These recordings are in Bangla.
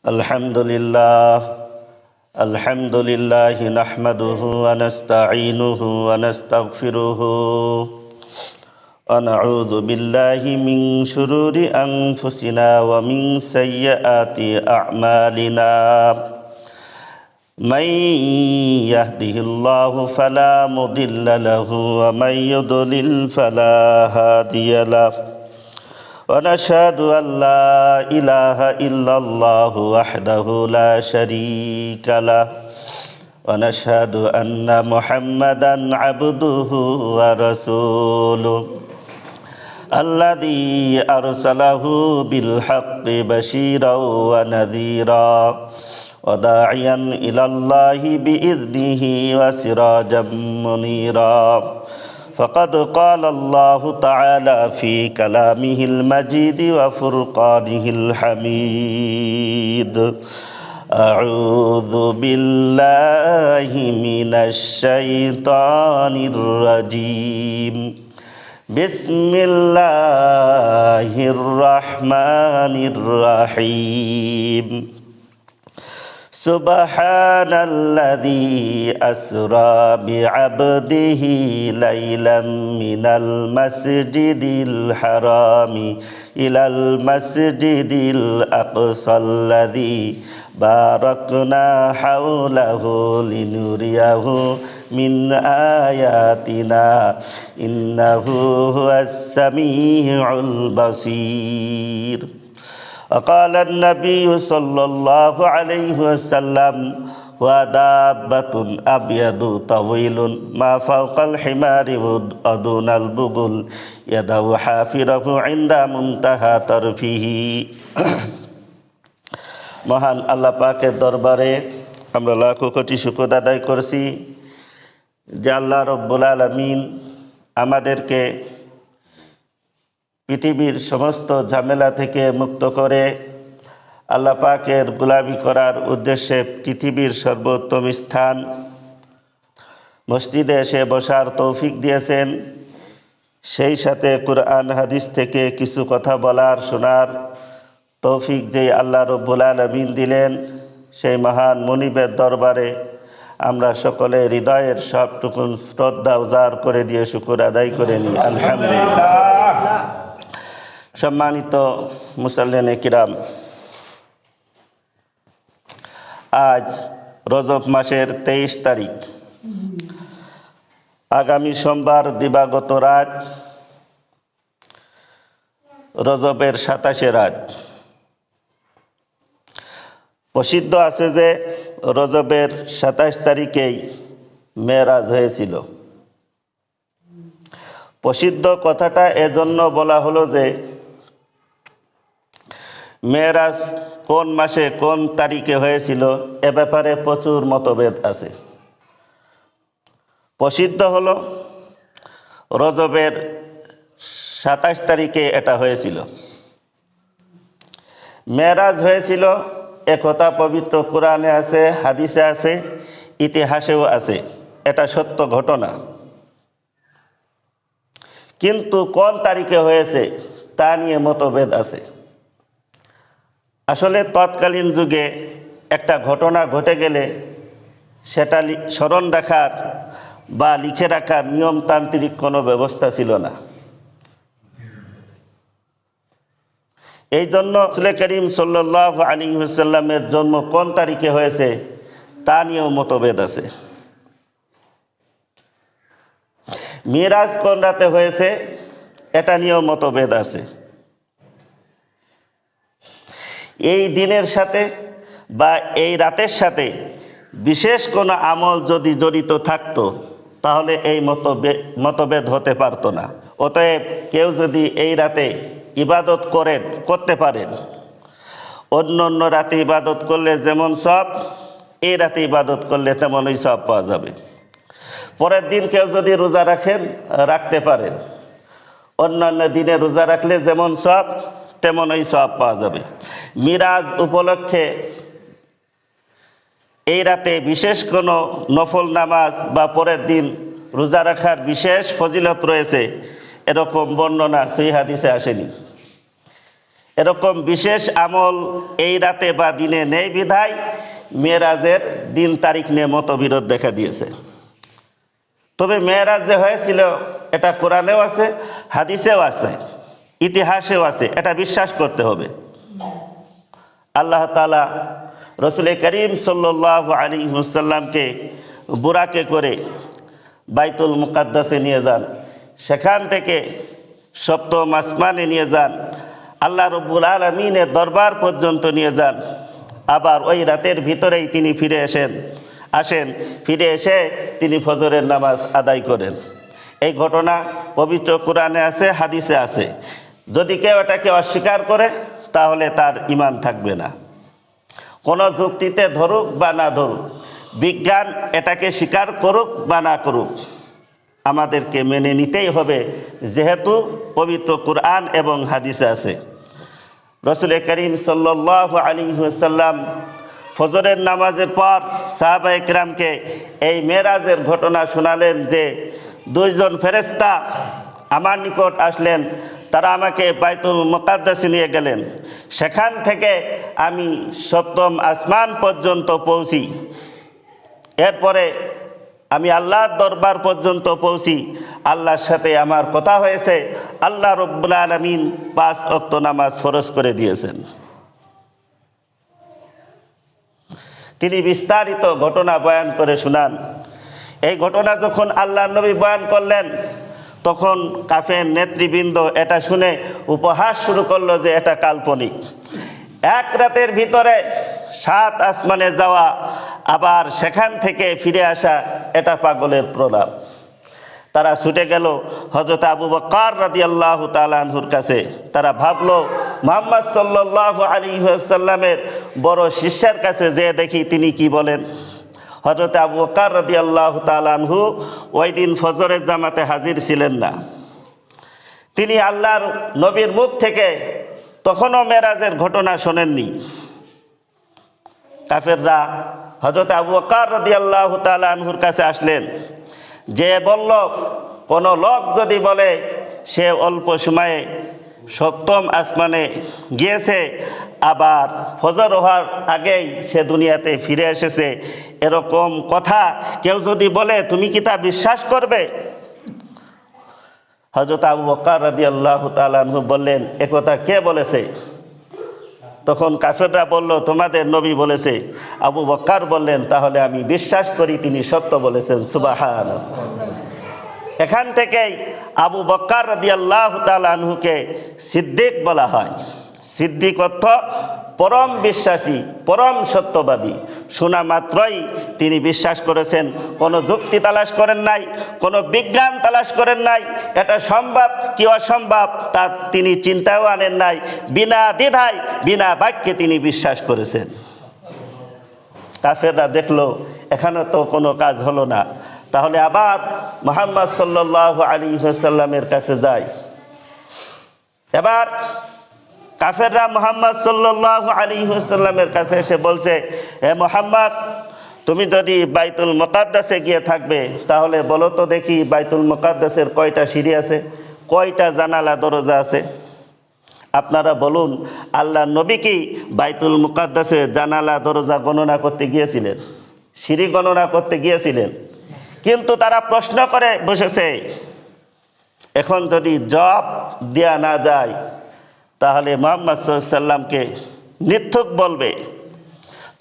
আলহামদুলিল্লাহ নাহমাদুহু ওয়া নাস্তাঈনুহু ওয়া নাস্তাগফিরুহু ওয়া নাউযু বিল্লাহি মিন শুরুরি আনফুসিনা ওয়া মিন সাইয়্যাতি আ'মালিনা মান ইয়াহদিহিল্লাহু ফালা মুদিল্লা লাহু ওয়া মান ইউদ্লিল ফালা হাদিয়া লাহু ونشهد أن لا إله إلا الله وحده لا شريك له ونشهد أن محمدا عبده ورسوله الذي أرسله بالحق بشيرا ونذيرا وداعيا إلى الله بإذنه وسراجا منيرا فقد قال الله تعالى في كلامه المجيد وفرقانه الحميد أعوذ بالله من الشيطان الرجيم بسم الله الرحمن الرحيم سبحان الذي أسرى بعبده ليلا من المسجد الحرام إلى المسجد الأقصى الذي باركنا حوله لنريه من آياتنا إنه هو السميع البصير وقال النبي صلى الله عليه وسلم ودابة أبيض طويل ما فوق الحمار ودون البغل يدعو حافره عند منتهى طرفه মহান আল্লাহ পাকের দরবারে আমরা লাখো কোটি শুকর আদায় করছি যে আল্লাহ রব্বুল আলামিন আমাদেরকে পৃথিবীর সমস্ত ঝামেলা থেকে মুক্ত করে আল্লাহ পাকের গোলামি করার উদ্দেশ্যে পৃথিবীর সর্বোত্তম স্থান মসজিদে এসে বসার তৌফিক দিয়েছেন। সেই সাথে কুরআন হাদিস থেকে কিছু কথা বলার শোনার তৌফিক যেই আল্লাহ রব্বুল আলামিন দিলেন, সেই মহান মুনিবের দরবারে আমরা সকলে হৃদয়ের সবটুকুন শ্রদ্ধা উজাড় করে দিয়ে শুকর আদায় করে নিই আলহামদুলিল্লাহ। সম্মানিত মুসল্লিনে কিরাম, আজ রজব মাসের 23 তারিখ, আগামী সোমবার দিবাগত রাত, রজবের 27 রাত। প্রসিদ্ধ আছে যে রজবের 27 তারিখেই মেরাজ হয়েছিল। প্রসিদ্ধ কথাটা এজন্য বলা হলো যে মেরাজ কোন মাসে কোন তারিখে হয়েছিল এ ব্যাপারে প্রচুর মতভেদ আছে। প্রসিদ্ধ হলো রজবের 27 তারিখে এটা হয়েছিল। মেরাজ হয়েছিল একথা পবিত্র কোরআনে আছে, হাদিসে আছে, ইতিহাসেও আছে, এটা সত্য ঘটনা। কিন্তু কোন তারিখে হয়েছে তা নিয়ে মতভেদ আছে। আসলে তৎকালীন যুগে একটা ঘটনা ঘটে গেলে সেটা স্মরণ রাখার বা লিখে রাখার নিয়মতান্ত্রিক কোনো ব্যবস্থা ছিল না। এই জন্য রাসূল করিম সাল্লাল্লাহু আলাইহি ওয়াসাল্লামের জন্ম কোন তারিখে হয়েছে তা নিয়েও মতভেদ আছে। মিরাজ কোন রাতে হয়েছে এটা নিয়েও মতভেদ আছে। এই দিনের সাথে বা এই রাতের সাথে বিশেষ কোনো আমল যদি জড়িত থাকতো তাহলে এই মতভেদ হতে পারতো না। অতএব কেউ যদি এই রাতে ইবাদত করতে পারেন, অন্য অন্য রাতে ইবাদত করলে যেমন সব, এই রাতে ইবাদত করলে তেমনই সব পাওয়া যাবে। পরের দিন কেউ যদি রোজা রাখতে পারেন, অন্যান্য দিনে রোজা রাখলে যেমন সব তেমনই সব পাওয়া যাবে। মিরাজ উপলক্ষে এই রাতে বিশেষ কোনো নফল নামাজ বা পরের দিন রোজা রাখার বিশেষ ফজিলত রয়েছে এরকম বর্ণনা সহিহ হাদিসে আসেনি। এরকম বিশেষ আমল এই রাতে বা দিনে নেই বিধায় মেরাজের দিন তারিখ নিয়ে মতবিরোধ দেখা দিয়েছে। তবে মেরাজ যে হয়েছিল এটা কোরআনেও আছে, হাদিসেও আছে, ইতিহাসেও আছে, এটা বিশ্বাস করতে হবে। আল্লাহ তাআলা রসুল করিম সাল্লাল্লাহু আলাইহি ওয়াসাল্লামকে বুরাকে করে বাইতুল মুকাদ্দাসে নিয়ে যান, সেখান থেকে সপ্তম আসমানে নিয়ে যান, আল্লাহ রব্বুল আলামিনের দরবার পর্যন্ত নিয়ে যান। আবার ওই রাতের ভিতরেই তিনি ফিরে এসে তিনি ফজরের নামাজ আদায় করেন। এই ঘটনা পবিত্র কোরআনে আছে, হাদিসে আছে। যদি কেউ এটাকে অস্বীকার করে তাহলে তার ঈমান থাকবে না। কোনো যুক্তিতে ধরুক বা না ধরুক, বিজ্ঞান এটাকে স্বীকার করুক বা না করুক, আমাদেরকে মেনে নিতেই হবে, যেহেতু পবিত্র কোরআন এবং হাদিসে আছে। রসুল করিম সাল্লাল্লাহু আলাইহি ওয়াসাল্লাম ফজরের নামাজের পর সাহাবায়ে কেরামকে এই মেরাজের ঘটনা শোনালেন যে দুইজন ফেরেশতা আমার নিকট আসলেন, তারা আমাকে বাইতুল মুকাদ্দাসে নিয়ে গেলেন। সেখান থেকে আমি সপ্তম আসমান পর্যন্ত পৌঁছি। এরপরে আমি আল্লাহর দরবার পর্যন্ত পৌঁছি। আল্লাহর সাথে আমার কথা হয়েছে। আল্লাহ রব্বুল আলামিন 5 ওয়াক্ত নামাজ ফরজ করে দিয়েছেন। তিনি বিস্তারিত ঘটনা বয়ান করে শোনান। এই ঘটনা যখন আল্লাহর নবী বয়ান করলেন, তখন কাফের নেতৃবৃন্দ এটা শুনে উপহাস শুরু করলো যে এটা কাল্পনিক। এক রাতের ভিতরে 7 আসমানে যাওয়া, আবার সেখান থেকে ফিরে আসা, এটা পাগলের প্রলাপ। তারা ছুটে গেল হযরত আবু বকর রাদিয়াল্লাহু তাআলা আনহুর কাছে। তারা ভাবলো মুহাম্মদ সাল্লাল্লাহু আলাইহি ওয়াসাল্লামের বড় শিষ্যের কাছে যে দেখি তিনি কি বলেন। হযরত আবু বকর রাদিয়াল্লাহু তাআলা আনহু ওই দিন ফজরের জামাতে হাজির ছিলেন না। তিনি আল্লাহর নবীর মুখ থেকে তখনও মেরাজের ঘটনা শোনেননি। কাফেররা হযরত আবু বকর রাদিয়াল্লাহু তাআলা আনহুর কাছে আসলেন, যে বলল কোনো লোক যদি বলে সে অল্প সময়ে সপ্তম আসমানে গিয়েছে, আবার ফজর হওয়ার আগেই সে দুনিয়াতে ফিরে এসেছে, এরকম কথা কেউ যদি বলে তুমি কি তা বিশ্বাস করবে? হযরত আবু বকর রাদিয়াল্লাহু তাআলা আনহু বললেন, একথা কে বলেছে? তখন কাফেররা বলল, তোমাদের নবী বলেছে। আবু বকর বললেন, তাহলে আমি বিশ্বাস করি তিনি সত্য বলেছেন। সুবহানাল্লাহ। এখান থেকেই আবু বকর রাদিয়াল্লাহু তাআলা আনহুকে সিদ্দিক বলা হয়। সিদ্দিক অর্থ পরম বিশ্বাসী, পরম সত্যবাদী। শোনা মাত্রই তিনি বিশ্বাস করেছেন, কোনো যুক্তি তালাশ করেন নাই, কোনো বিজ্ঞান তালাশ করেন নাই, এটা সম্ভব কি অসম্ভব তা তিনি চিন্তাও আনেন নাই। বিনা দ্বিধায়, বিনা বাক্যে তিনি বিশ্বাস করেছেন। কাফেররা দেখলো এখানে তো কোনো কাজ হলো না, তাহলে আবার মুহাম্মদ সাল্লাল্লাহু আলাইহি ওয়াসাল্লামের কাছে যায়। এবার কাফেররা মুহাম্মদ সাল্লাল্লাহু আলাইহি ওয়াসাল্লামের কাছে এসে বলছে, হে মুহাম্মদ, তুমি যদি বাইতুল মুকাদ্দাসে গিয়ে থাকবে তাহলে বলো তো দেখি বাইতুল মুকাদ্দাসের কয়টা সিঁড়ি আছে, কয়টা জানালা দরজা আছে? আপনারা বলুন, আল্লাহ নবী কি বাইতুল মুকাদ্দাসে জানালা দরজা গণনা করতে গিয়েছিলেন? সিঁড়ি গণনা করতে গিয়েছিলেন? কিন্তু তারা প্রশ্ন করে বসেছে। এখন যদি জবাব দেয়া না যায় তাহলে মুহাম্মদ সাল্লাল্লাহু আলাইহি ওয়াসাল্লামকে মিথ্যুক বলবে।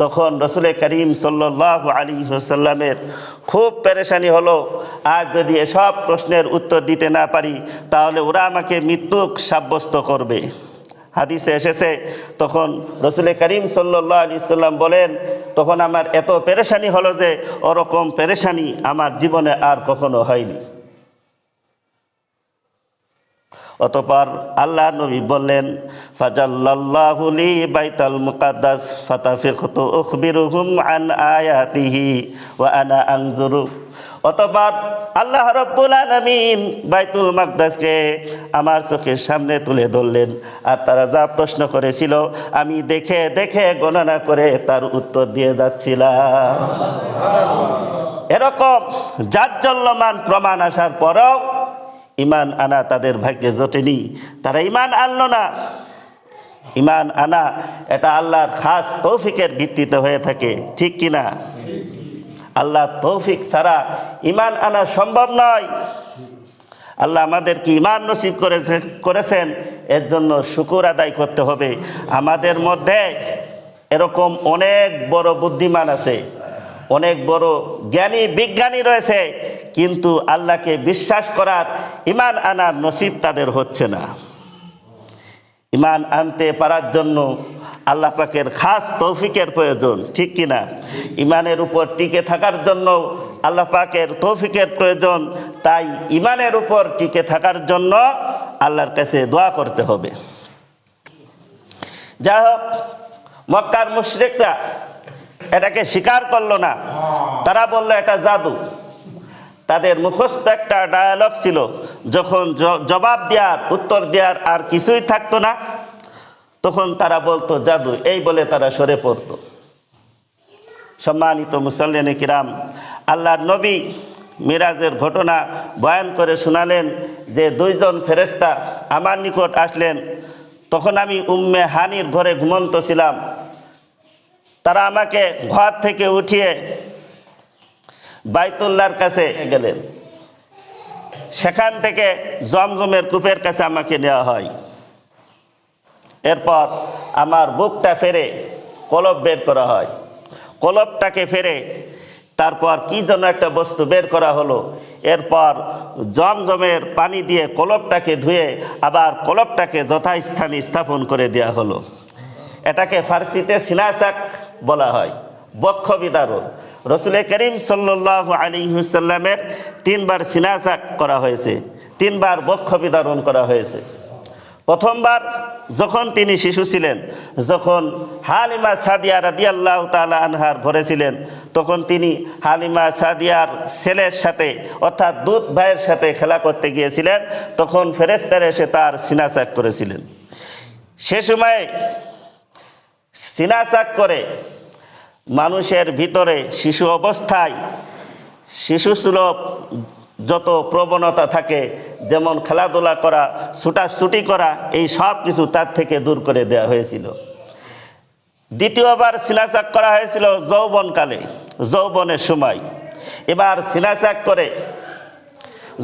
তখন রসুল করিম সাল্লাল্লাহু আলাইহি ওয়াসাল্লামের খুব পেরেশানি হলো, আজ যদি এসব প্রশ্নের উত্তর দিতে না পারি তাহলে ওরা আমাকে মিথ্যুক সাব্যস্ত করবে। হাদিসে এসেছে, তখন রসুল করিম সাল্লাল্লাহু আলাইহি ওয়াসাল্লাম বলেন, তখন আমার এত পেরেশানি হলো যে ওরকম পেরেশানি আমার জীবনে আর কখনো হয়নি। অতঃপর আল্লাহ নবী বললেন, ফাজাল্লাল্লাহু লি বাইতাল মুকাদ্দাস ফাতাফিকতু উখবিরুহুম আন আয়াতিহি ওয়া আনা আনজুরু। অতঃপর আল্লাহ রাব্বুল আলামিন বাইতুল মুকাদ্দাসকে আমার চোখের সামনে তুলে ধরলেন, আর তারা যা প্রশ্ন করেছিল আমি দেখে দেখে গণনা করে তার উত্তর দিয়ে যাচ্ছিলাম। এরকম জাজ্জল্যমান প্রমাণ আসার পরও ঈমান আনা তাদের ভাগ্যে জোটেনি, তারা ঈমান আনলো না। ইমান আনা এটা আল্লাহর খাস তৌফিকের ভিত্তিতে হয়ে থাকে, ঠিক কিনা? আল্লাহ তৌফিক ছাড়া ইমান আনা সম্ভব নয়। আল্লাহ আমাদেরকে ইমান নসিব করেছেন, এর জন্য শুকর আদায় করতে হবে। আমাদের মধ্যে এরকম অনেক বড় বুদ্ধিমান আছে, অনেক বড় জ্ঞানী বিজ্ঞানী রয়েছে, কিন্তু আল্লাহকে বিশ্বাস করার, ইমান আনার নসিব তাদের হচ্ছে না। ইমান আনতে পারার জন্য আল্লাহ পাকের খাস তৌফিকের প্রয়োজন, ঠিক কিনা? ইমানের উপর টিকে থাকার জন্য আল্লাহ পাকের তৌফিকের প্রয়োজন। তাই ইমানের উপর টিকে থাকার জন্য আল্লাহর কাছে দোয়া করতে হবে। যাই হোক, মক্কার মুশরিকরা এটাকে স্বীকার করলো না। তারা বলল এটা জাদু। তাদের মুখস্থ একটা ডায়ালগ ছিল, যখন জবাব দেওয়ার, উত্তর দেওয়ার আর কিছুই থাকতো না, তখন তারা বলতো জাদু, এই বলে তারা সরে পড়ত। সম্মানিত মুসল্লিনে কিরাম, আল্লাহর নবী মিরাজের ঘটনা বয়ান করে শোনালেন যে দুইজন ফেরেশতা আমার নিকট আসলেন। তখন আমি উম্মে হানির ঘরে ঘুমন্ত ছিলাম। তারা আমাকে ঘর থেকে উঠিয়ে বাইতুল্লাহর কাছে গেলেন। সেখান থেকে জমজমের কূপের কাছে আমাকে নেওয়া হয়। এরপর আমার বুকটা ফেরে কলব বের করা হয়। কলবটাকে ফেরে তারপর কি যেন একটা বস্তু বের করা হলো। এরপর জমজমের পানি দিয়ে কলবটাকে ধুয়ে আবার কলবটাকে যথাস্থানে স্থাপন করে দেওয়া হলো। এটাকে ফার্সিতে সিনাসাক বলা হয়, বক্ষ বিদারণ। রসুল করিম সাল্লাল্লাহু আলাইহি ওয়াসাল্লামের 3 বার সিনাসাক করা হয়েছে, 3 বার বক্ষ বিদারণ করা হয়েছে। প্রথমবার যখন তিনি শিশু ছিলেন, যখন হালিমা সাদিয়া রাদিয়াল্লাহু তাআলা আনহার ঘরে ছিলেন, তখন তিনি হালিমা সাদিয়ার ছেলের সাথে অর্থাৎ দুধ ভাইয়ের সাথে খেলা করতে গিয়েছিলেন। তখন ফেরেশতারা এসে তার সিনাসাক করেছিলেন। সে সময় সিনাসাক করে মানুষের ভিতরে শিশু অবস্থায় শিশুসুলভ যত প্রবণতা থাকে, যেমন খেলাধুলা করা, ছুটাছুটি করা, এই সব কিছু তার থেকে দূর করে দেওয়া হয়েছিল। দ্বিতীয়বার সিনাসাক করা হয়েছিল যৌবনকালে, যৌবনের সময়। এবার সিনাসাক করে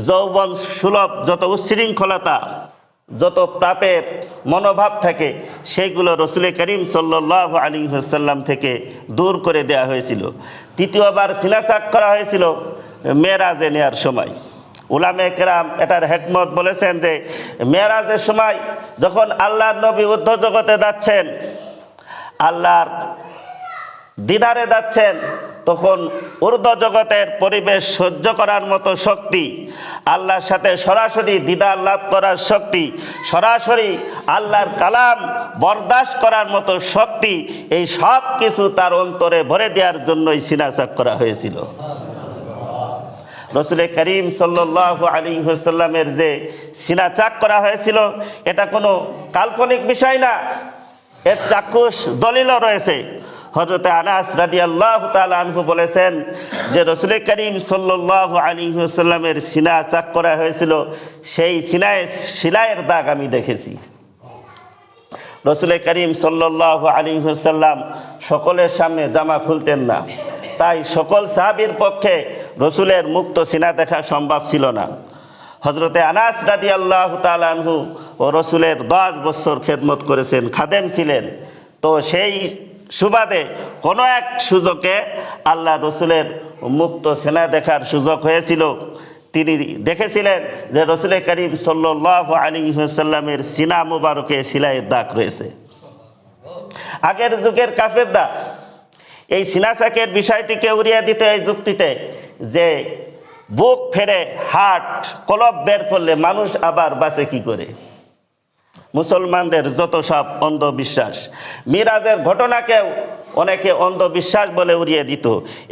যৌবন সুলভ যত উচ্ছৃঙ্খলতা, যত পাপের মনোভাব থাকে, সেইগুলো রসুল করিম সাল্লাল্লাহু আলাইহি ওয়াসাল্লাম থেকে দূর করে দেওয়া হয়েছিল। তৃতীয়বার সিনাসাক করা হয়েছিল মেরাজে নেওয়ার সময়। উলামে কেরাম এটার হেকমত বলেছেন যে মেরাজের সময় যখন আল্লাহর নবী ঊর্ধ্ব জগতে যাচ্ছেন, আল্লাহর দিদারে যাচ্ছেন, তখন ঊর্ধ্ব জগতের পরিবেশ সহ্য করার মতো শক্তি, আল্লাহর সাথে সরাসরি দিদার লাভ করার শক্তি, সরাসরি আল্লাহর কালাম বরদাস্ত করার মতো শক্তি, এই সব কিছু তার অন্তরে ভরে দেওয়ার জন্যই সিনাসাক করা হয়েছিল। রসুল করিম সাল্লাল্লাহু আলাইহি ওয়াসাল্লামের যে সিনাচাক করা হয়েছিল, এটা কোনো কাল্পনিক বিষয় না, এর চাক্ষুষ দলিলও রয়েছে। হযরত আনাস রাদিয়াল্লাহু তাআলা আনহু বলেছেন যে রসুল করিম সাল্লাল্লাহু আলাইহি ওয়াসাল্লামের সিনাচাক করা হয়েছিল, সেই সিনায় শিলায়ের দাগ আমি দেখেছি। রসুল করিম সাল্লাল্লাহু আলাইহি ওয়াসাল্লাম সকলের সামনে জামা খুলতেন না, তাই সকল সাহাবীর পক্ষে রসুলের মুক্ত সিনা দেখা সম্ভব ছিল না। হযরতে আনাস রাদিয়াল্লাহু তাআলা আনহু ও রসুলের 10 বছর খেদমত করেছেন, খাদেম ছিলেন। তো সেই সুবাদে কোনো এক সুযোগে আল্লাহ রসুলের মুক্ত সিনা দেখার সুযোগ হয়েছিল। তিনি দেখেছিলেন যে রসুল করিম সাল্লাল্লাহু আলাইহি ওয়াসাল্লামের সিনা মুবারকে সিলাইয়ের দাগ রয়েছে। আগের যুগের কাফেররা এই সিনাসাকের বিষয়টিকে উড়িয়ে দিতে এই যুক্তিতে যে বুক ফেরে হার্ট কলব বের করলে মানুষ আবার বাঁচে কি করে। মুসলমানদের যত সব অন্ধবিশ্বাস, মিরাজের ঘটনাকেও অনেকে অন্ধবিশ্বাস বলে উড়িয়ে দিত।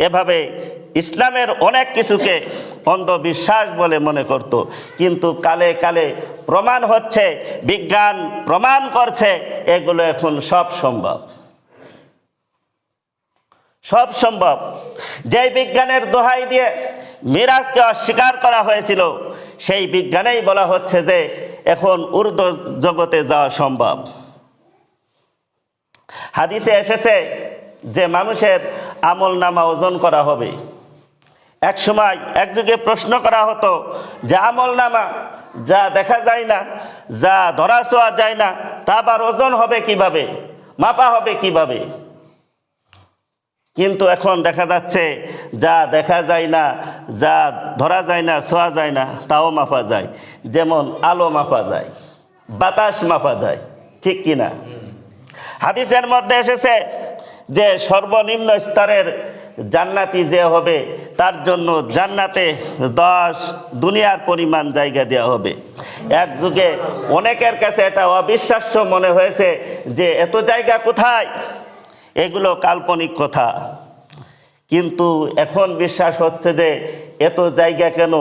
এভাবে ইসলামের অনেক কিছুকে অন্ধবিশ্বাস বলে মনে করত। কিন্তু কালে কালে প্রমাণ হচ্ছে, বিজ্ঞান প্রমাণ করছে এগুলো এখন সব সম্ভব, সব সম্ভব। যে বিজ্ঞানের দোহাই দিয়ে মিরাজকে অস্বীকার করা হয়েছিল, সেই বিজ্ঞানেই বলা হচ্ছে যে এখন ঊর্ধ্ব জগতে যাওয়া সম্ভব। হাদিসে এসেছে যে মানুষের আমল নামা ওজন করা হবে। এক সময় এক যুগে প্রশ্ন করা হতো যে আমল নামা যা দেখা যায় না, যা ধরা ছোঁয়া যায় না, তা আবার ওজন হবে কিভাবে, মাপা হবে কিভাবে? কিন্তু এখন দেখা যাচ্ছে যা দেখা যায় না, যা ধরা যায় না, ছোঁয়া যায় না, তাও মাপা যায়। যেমন আলো মাপা যায়, বাতাস মাপা যায়, ঠিক কিনা? হাদিসের মধ্যে এসেছে যে সর্বনিম্ন স্তরের জান্নাতি যে হবে তার জন্য জান্নাতে 10 দুনিয়ার পরিমাণ জায়গা দেওয়া হবে। এক যুগে অনেকের কাছে এটা অবিশ্বাস্য মনে হয়েছে যে এত জায়গা কোথায়, এগুলো কাল্পনিক কথা। কিন্তু এখন বিশ্বাস হচ্ছে যে এত জায়গা কেন,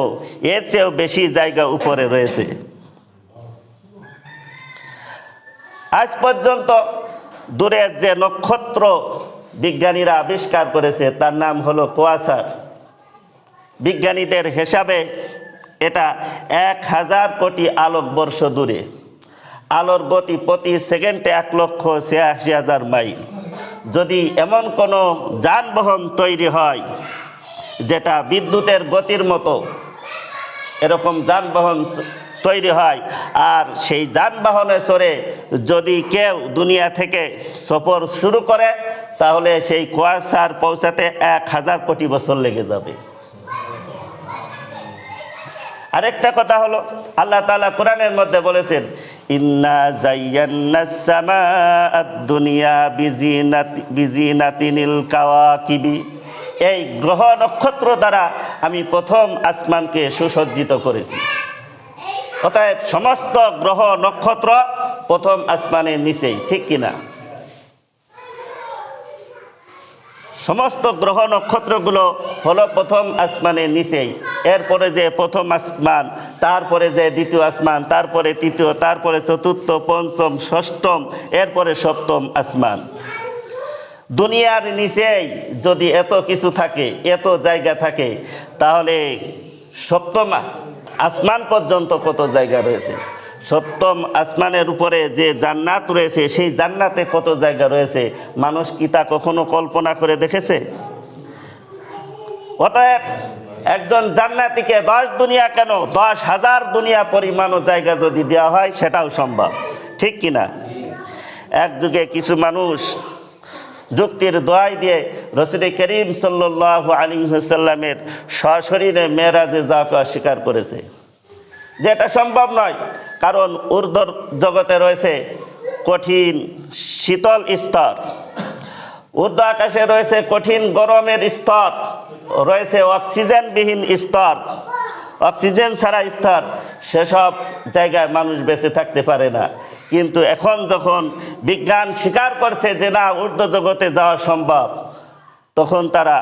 এর চেয়েও বেশি জায়গা উপরে রয়েছে। আজ পর্যন্ত দূরের যে নক্ষত্র বিজ্ঞানীরা আবিষ্কার করেছে তার নাম হলো কোয়াসার। বিজ্ঞানীদের হিসাবে এটা 1000 কোটি আলোকবর্ষ দূরে। আলোর গতি প্রতি সেকেন্ডে 1,86,000 মাইল। যদি এমন কোনো যানবাহন তৈরি হয় যেটা বিদ্যুতের গতির মতো, এরকম যানবাহন তৈরি হয়, আর সেই যানবাহনে চড়ে যদি কেউ দুনিয়া থেকে সফর শুরু করে, তাহলে সেই কোয়াসার পৌঁছাতে 1000 কোটি বছর লেগে যাবে। আরেকটা কথা হলো, আল্লাহ তাআলা কোরআনের মধ্যে বলেছেন, ইন্না যায়্যানাস সামাআদ দুনিয়া বিজিনাতিনিল কাওয়াকিবি। এই গ্রহ নক্ষত্র দ্বারা আমি প্রথম আসমানকে সুসজ্জিত করেছি। অতএব সমস্ত গ্রহ নক্ষত্র প্রথম আসমানের নিচেই, ঠিক কিনা? সমস্ত গ্রহ নক্ষত্রগুলো হলো প্রথম আসমানের নিচেই। এরপরে যে প্রথম আসমান, তারপরে যে দ্বিতীয় আসমান, তারপরে তৃতীয়, তারপরে চতুর্থ, পঞ্চম, ষষ্ঠম, এরপরে সপ্তম আসমান। দুনিয়ার নিচেই যদি এত কিছু থাকে, এত জায়গা থাকে, তাহলে সপ্তম আসমান পর্যন্ত কত জায়গা রয়েছে? সপ্তম আসমানের উপরে যে জান্নাত রয়েছে, সেই জান্নাতে কত জায়গা রয়েছে মানুষ কি তা কখনো কল্পনা করে দেখেছে? অতএব একজন জান্নাতীকে 10 দুনিয়া কেন, 10,000 দুনিয়া পরিমাণও জায়গা যদি দেওয়া হয় সেটাও সম্ভব, ঠিক কিনা? এক যুগে কিছু মানুষ যুক্তির দোহাই দিয়ে রাসূল করিম সাল্লাল্লাহু আলাইহি ওয়াসাল্লামের সশরীরে মেরাজে যাওয়াকে অস্বীকার করেছে, যে এটা সম্ভব নয়। কারণ ঊর্ধ্বর জগতে রয়েছে কঠিন শীতল স্তর, ঊর্ধ্ব আকাশে রয়েছে কঠিন গরমের স্তর, রয়েছে অক্সিজেনবিহীন স্তর, অক্সিজেন ছাড়া স্তর। সেসব জায়গায় মানুষ বেঁচে থাকতে পারে না। কিন্তু এখন যখন বিজ্ঞান স্বীকার করছে যে না, ঊর্ধ্ব জগতে যাওয়া সম্ভব, তখন তারা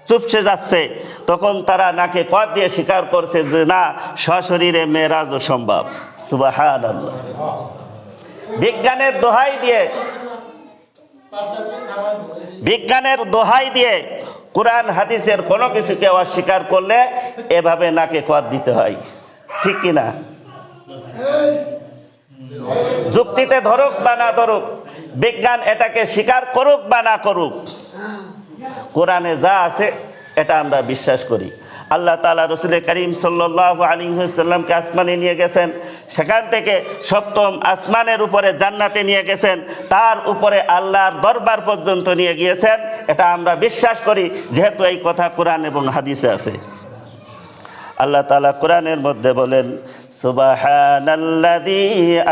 চুপসে যাচ্ছে। তখন তারা নাকে কদ দিয়ে স্বীকার করছে যে না, সশরীরে মেরাজও সম্ভব। সুবহানাল্লাহ। বিজ্ঞানের দোহাই দিয়ে কোরআন হাদিসের কোনো কিছুকে অস্বীকার করলে এভাবে নাকে কদ দিতে হয়, ঠিক কিনা? যুক্তিতে ধরুক বা না ধরুক, বিজ্ঞান এটাকে স্বীকার করুক বা না করুক, কোরআনে যা আছে এটা আমরা বিশ্বাস করি। আল্লাহ তাআলা রাসূল করিম সাল্লাল্লাহু আলাইহি ওয়াসাল্লামকে আসমানে নিয়ে গেছেন, সেখান থেকে সপ্তম আসমানের উপরে জান্নাতে নিয়ে গেছেন, তার উপরে আল্লাহর দরবার পর্যন্ত নিয়ে গিয়েছেন। এটা আমরা বিশ্বাস করি, যেহেতু এই কথা কোরআন এবং হাদিসে আছে। আল্লাহ তাআলা কোরআনের মধ্যে বলেন, সুবহানাল্লাযী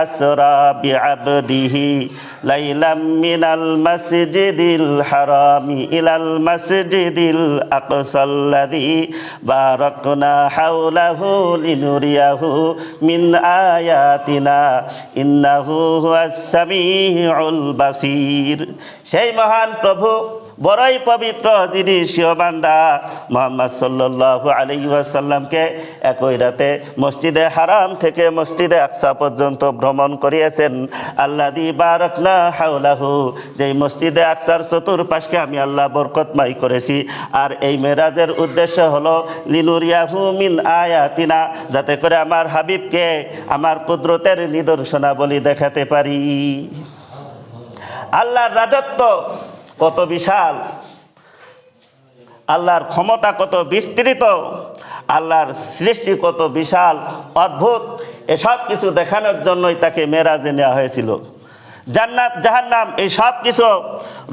আসরা বিআবদিহি লাইলাম মিনাল মাসজিদিল হারামি ইলাল মাসজিদিল আকসাল্লাযী বারাকনা হাওলাহু লিনুরিয়াহু মিন আয়াতিনা ইন্নাহু হুয়াস সামিউল বাসীর। সেই মহান প্রভু বড়ই পবিত্র, যিনি স্বীয় বান্দা মুহাম্মদ সাল্লাল্লাহু আলাইহি ওয়াসাল্লামকে একই রাতে মসজিদে হারাম থেকে মসজিদে আকসা পর্যন্ত ভ্রমণ করিয়েছেন। আল্লাযী বারাকনা হাওলাহু, যেই মসজিদে আকসার চতুর্পাশকে আমি আল্লাহ বরকতময় করেছি। আর এই মেরাজের উদ্দেশ্য হলো লিনুরিয়াহু মিন আয়াতিনা, যাতে করে আমার হাবিবকে আমার কুদরতের নিদর্শনাবলী দেখাতে পারি। আল্লাহর রাজত্ব কত বিশাল, আল্লাহর ক্ষমতা কত বিস্তৃত, আল্লাহর সৃষ্টি কত বিশাল অদ্ভুত, এসব কিছু দেখানোর জন্যই তাকে মেরাজে নেওয়া হয়েছিল। জান্নাত জাহান্নাম এই সব কিছু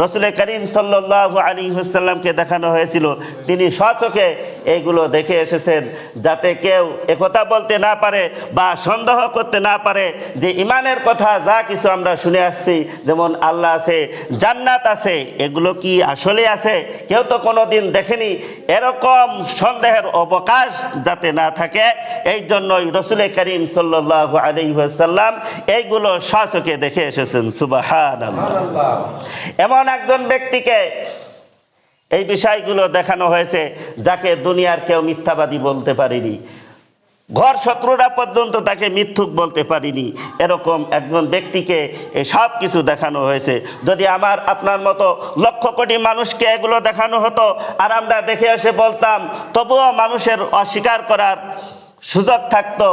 রসুল করিম সাল্লাল্লাহু আলাইহি ওয়াসাল্লামকে দেখানো হয়েছিল। তিনি স্বচক্ষে এইগুলো দেখে এসেছেন, যাতে কেউ একথা বলতে না পারে বা সন্দেহ করতে না পারে যে ইমানের কথা যা কিছু আমরা শুনে আসছি, যেমন আল্লাহ আছে, জান্নাত আছে, এগুলো কি আসলে আছে, কেউ তো কোনো দিন দেখেনি, এরকম সন্দেহের অবকাশ যাতে না থাকে, এই জন্যই রসুল করিম সাল্লাল্লাহু আলাইহি ওয়াসাল্লাম এইগুলো স্বচক্ষে দেখে এসেছেন। সুবহানাল্লাহ। এমন একজন ব্যক্তিকে এই বিষয়গুলো দেখানো হয়েছে যাকে দুনিয়ার কেউ মিথ্যাবাদী বলতে পারেনি, ঘর শত্রুরা পর্যন্ত তাকে মিথ্যুক বলতে পারিনি, এরকম একজন ব্যক্তিকে এই সব কিছু দেখানো হয়েছে। যদি আমার আপনার মতো লক্ষ কোটি মানুষকে এগুলো দেখানো হতো আর আমরা দেখে এসে বলতাম, তবুও মানুষের অস্বীকার করার সুযোগ থাকতো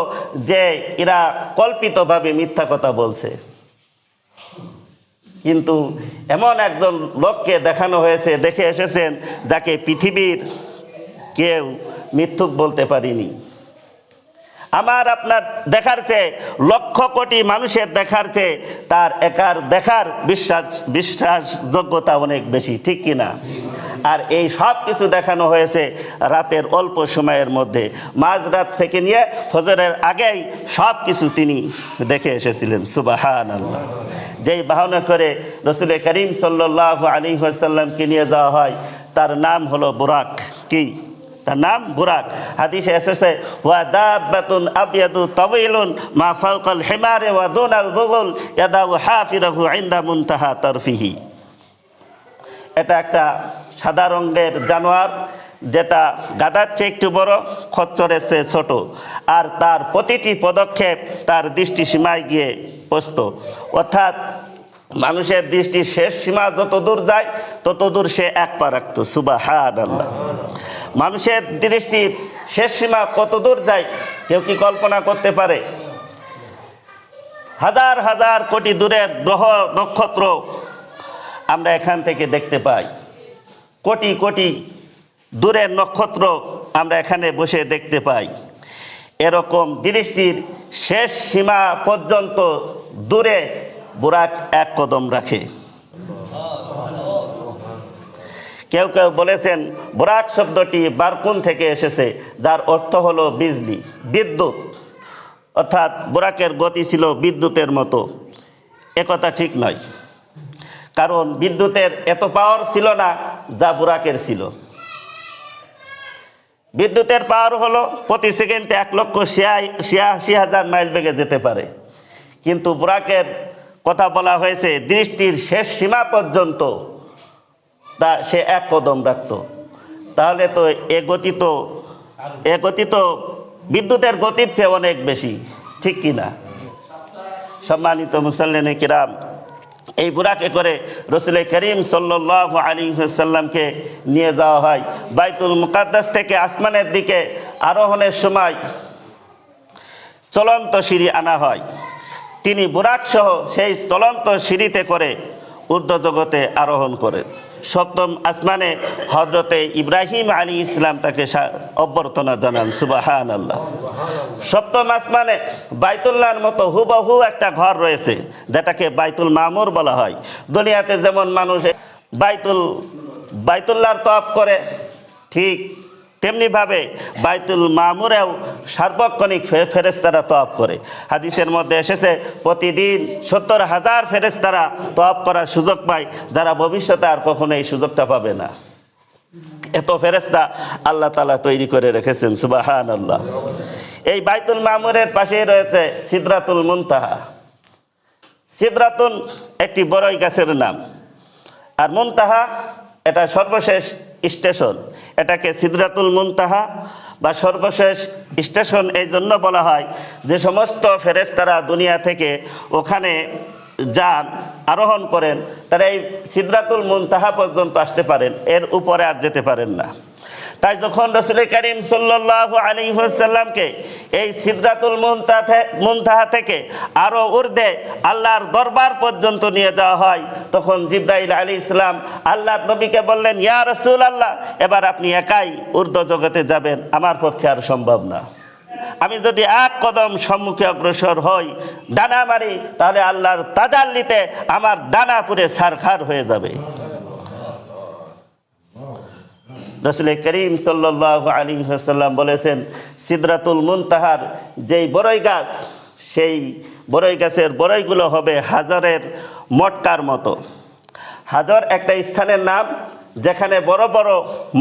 যে এরা কল্পিতভাবে মিথ্যা কথা বলছে। কিন্তু এমন একজন লোককে দেখানো হয়েছে, দেখে এসেছেন, যাকে পৃথিবীর কেউ মিথ্যুক বলতে পারেনি। আমার আপনার দেখার চেয়ে, লক্ষ কোটি মানুষের দেখার চেয়ে তার একার দেখার বিশ্বাসযোগ্যতা অনেক বেশি, ঠিক কিনা? আর এই সব কিছু দেখানো হয়েছে রাতের অল্প সময়ের মধ্যে, মাঝরাত থেকে নিয়ে ফজরের আগেই সব কিছু তিনি দেখে এসেছিলেন। সুবহানাল্লাহ। যেই বাহনে করে রসুল করিম সাল্লাল্লাহু আলাইহি ওয়াসাল্লামকে নিয়ে যাওয়া হয়, তার নাম হলো বুরাক। কি তার নাম? বুরাক। হাদিসে এসেছে, ওয়া দাব্বাতুন আবয়াদু তাওয়িলুন মা ফাওকাল হিমারে ওয়া দুনাল বুগুল ইয়াদাউ হাফিরাহু ইনদা মুনতাহা তারফিহি। এটা একটা সাদা রঙের জানোয়ার, যেটা গাধার চেয়ে একটু বড়, খচ্চরের চেয়ে ছোট, আর তার প্রতিটি পদক্ষেপ তার দৃষ্টি সীমায় গিয়ে পৌঁছত। অর্থাৎ মানুষের দৃষ্টির শেষ সীমা যত দূর যায় তত দূর সে এক পা রাখত। সুবহানাল্লাহ। মানুষের দৃষ্টির শেষ সীমা কত দূর যায় কেউ কি কল্পনা করতে পারে? হাজার হাজার কোটি দূরের গ্রহ নক্ষত্র আমরা এখান থেকে দেখতে পাই, কোটি কোটি দূরের নক্ষত্র আমরা এখানে বসে দেখতে পাই। এরকম দৃষ্টির শেষ সীমা পর্যন্ত দূরে বুরাক এক কদম রাখে। কেউ কেউ বলেছেন বুরাক শব্দটি বারকুন থেকে এসেছে, যার অর্থ হলো বিজলি, বিদ্যুৎ। অর্থাৎ বুরাকের গতি ছিল বিদ্যুতের মতো। একথা ঠিক নয়, কারণ বিদ্যুতের এত পাওয়ার ছিল না যা বুরাকের ছিল। বিদ্যুতের পাওয়ার হলো প্রতি সেকেন্ডে 1,86,000 মাইল বেগে যেতে পারে, কিন্তু বুরাকের কথা বলা হয়েছে দৃষ্টির শেষ সীমা পর্যন্ত তা সে এক কদম রাখত। তাহলে তো এ গতি তো বিদ্যুতের গতির চেয়ে অনেক বেশি, ঠিক কিনা? সম্মানিত মুসল্লিনে কিরাম, এই বুরাকে করে রসুল করিম সাল্লাল্লাহু আলাইহি ওয়াসাল্লামকে নিয়ে যাওয়া হয়। বাইতুল মুকাদ্দাস থেকে আসমানের দিকে আরোহণের সময় চলন্ত সিঁড়ি আনা হয়। তিনি বুরাক সহ সেই চলন্ত সিঁড়িতে করে ঊর্ধ্ব জগতে আরোহণ করেন। সপ্তম আসমানে হযরতে ইব্রাহিম আলাইহিস সালাম তাকে অভ্যর্থনা জানান। সুবহানাল্লাহ। সপ্তম আসমানে বাইতুল্লাহর মতো হুবহু একটা ঘর রয়েছে, যেটাকে বাইতুল মামুর বলা হয়। দুনিয়াতে যেমন মানুষ বাইতুল্লাহর তওয়াফ করে, ঠিক তেমনিভাবে বাইতুল মামুরেও সার্বক্ষণিক ফেরেশতারা তওয়াফ করে। হাদিসের মধ্যে এসেছে প্রতিদিন 70,000 ফেরেশতারা তওয়াফ করার সুযোগ পায়, যারা ভবিষ্যতে আর কখনো এই সুযোগটা পাবে না। এত ফেরেশতা আল্লাহ তাআলা তৈরি করে রেখেছেন। সুবহানাল্লাহ। এই বাইতুল মামুরের পাশেই রয়েছে সিদরাতুল মুনতাহা। সিদরাতুন একটি বড়ই গাছের নাম, আর মুনতাহা এটা সর্বশেষ স্টেশন। এটাকে সিদরাতুল মুনতাহা বা সর্বশেষ স্টেশন এই জন্য বলা হয় যে সমস্ত ফেরেশতারা দুনিয়া থেকে ওখানে যান, আরোহণ করেন, তারা এই সিদরাতুল মুনতাহা পর্যন্ত আসতে পারেন, এর উপরে আর যেতে পারেন না। তাই যখন রাসূল করিম সাল্লাল্লাহু আলাইহি ওয়াসাল্লামকে এই সিদরাতুল মুনতাহা থেকে আরো ঊর্ধ্বে আল্লাহর দরবার পর্যন্ত নিয়ে যাওয়া হয়, তখন জিবরাইল আলাইহিস সালাম আল্লাহর নবীকে বললেন, ইয়া রাসূলুল্লাহ, এবার আপনি একাই ঊর্ধ্ব জগতে যাবেন, আমার পক্ষে আর সম্ভব না। আমি যদি এক কদম সম্মুখে অগ্রসর হই, ডানা মারি, তাহলে আল্লাহর তাজাল্লিতে আমার ডানা পুরে ছারখার হয়ে যাবে। রাসূল করিম সাল্লাল্লাহু আলাইহি ওয়াসাল্লাম বলেছেন, সিদরাতুল মুনতাহার যেই বড়ই গাছ, সেই বড়ই গাছের বড়ইগুলো হবে হাজারের মটকার মতো। হাজার একটা স্থানের নাম যেখানে বড় বড়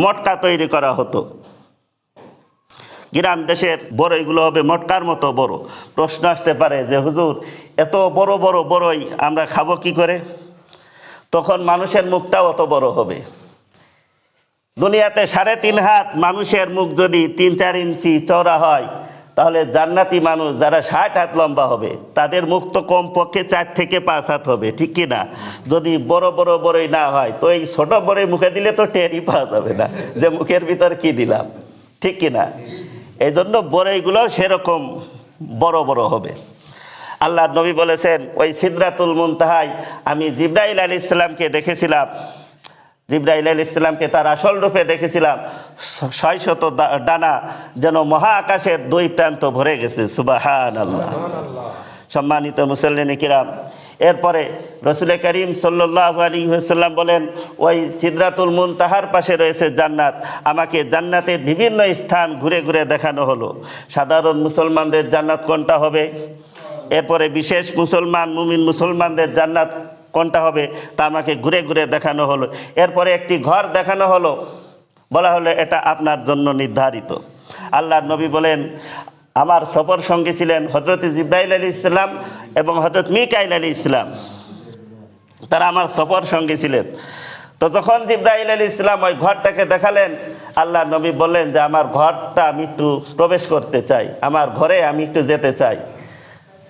মটকা তৈরি করা হতো। গ্রাম দেশের বড়ইগুলো হবে মটকার মতো বড়। প্রশ্ন আসতে পারে যে হুজুর, এত বড় বড় বড়ই আমরা খাবো কি করে? তখন মানুষের মুখটাও অত বড় হবে। দুনিয়াতে 3.5 হাত মানুষের মুখ যদি 3-4 ইঞ্চি চওড়া হয়, তাহলে জান্নাতি মানুষ যারা 60 হাত লম্বা হবে, তাদের মুখ তো কমপক্ষে 4 থেকে 5 হাত হবে, ঠিক কি না? যদি বড় বড় বড়ই না হয়, তো এই ছোট বড়ই মুখে দিলে তো টেরই পাওয়া যাবে না যে মুখের ভিতর কি দিলাম, ঠিক কি না? এই জন্য বড়ইগুলো সেরকম বড় বড় হবে। আল্লাহর নবী বলেছেন, ওই সিদরাতুল মুনতাহায় আমি জিবরাইল আলাইহিস সালামকে দেখেছিলাম। জিবরাইল আলাইহিস সালামকে তার আসল রূপে দেখেছিলাম। 600 ডানা যেন মহা আকাশের 2 প্রান্ত ভরে গেছে। সুবহানাল্লাহ। সম্মানিত মুসল্লিনে কিরাম, এরপরে রাসূল করিম সাল্লাল্লাহু আলাইহি ওয়াসাল্লাম বলেন, ওই সিদরাতুল মুনতাহার পাশে রয়েছে জান্নাত। আমাকে জান্নাতের বিভিন্ন স্থান ঘুরে ঘুরে দেখানো হলো। সাধারণ মুসলমানদের জান্নাত কোনটা হবে, এরপরে বিশেষ মুমিন মুসলমানদের জান্নাত কোনটা হবে, তা আমাকে ঘুরে ঘুরে দেখানো হলো। এরপরে একটি ঘর দেখানো হলো, বলা হলো এটা আপনার জন্য নির্ধারিত। আল্লাহর নবী বলেন, আমার সফর সঙ্গী ছিলেন হযরত জিবরাইল আলাইহিস সালাম এবং হযরত মিকাইল আলাইহিস সালাম, তারা আমার সফর সঙ্গী ছিলেন। তো যখন জিবরাইল আলাইহিস সালাম ওই ঘরটাকে দেখালেন, আল্লাহর নবী বললেন যে আমার ঘরটা আমি একটু প্রবেশ করতে চাই, আমার ঘরে আমি একটু যেতে চাই।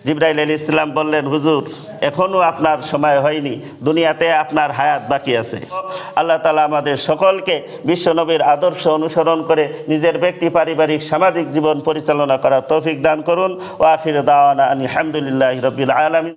জিবরাইল আলাইহিস সালাম বললেন, হুজুর, এখনও আপনার সময় হয়নি, দুনিয়াতে আপনার হায়াত বাকি আছে। আল্লাহ তাআলা আমাদের সকলকে বিশ্বনবীর আদর্শ অনুসরণ করে নিজের ব্যক্তি, পারিবারিক, সামাজিক জীবন পরিচালনা করার তৌফিক দান করুন। ওয়া আখিরু দাওয়ানা আলহামদুলিল্লাহি রাব্বিল আলামিন।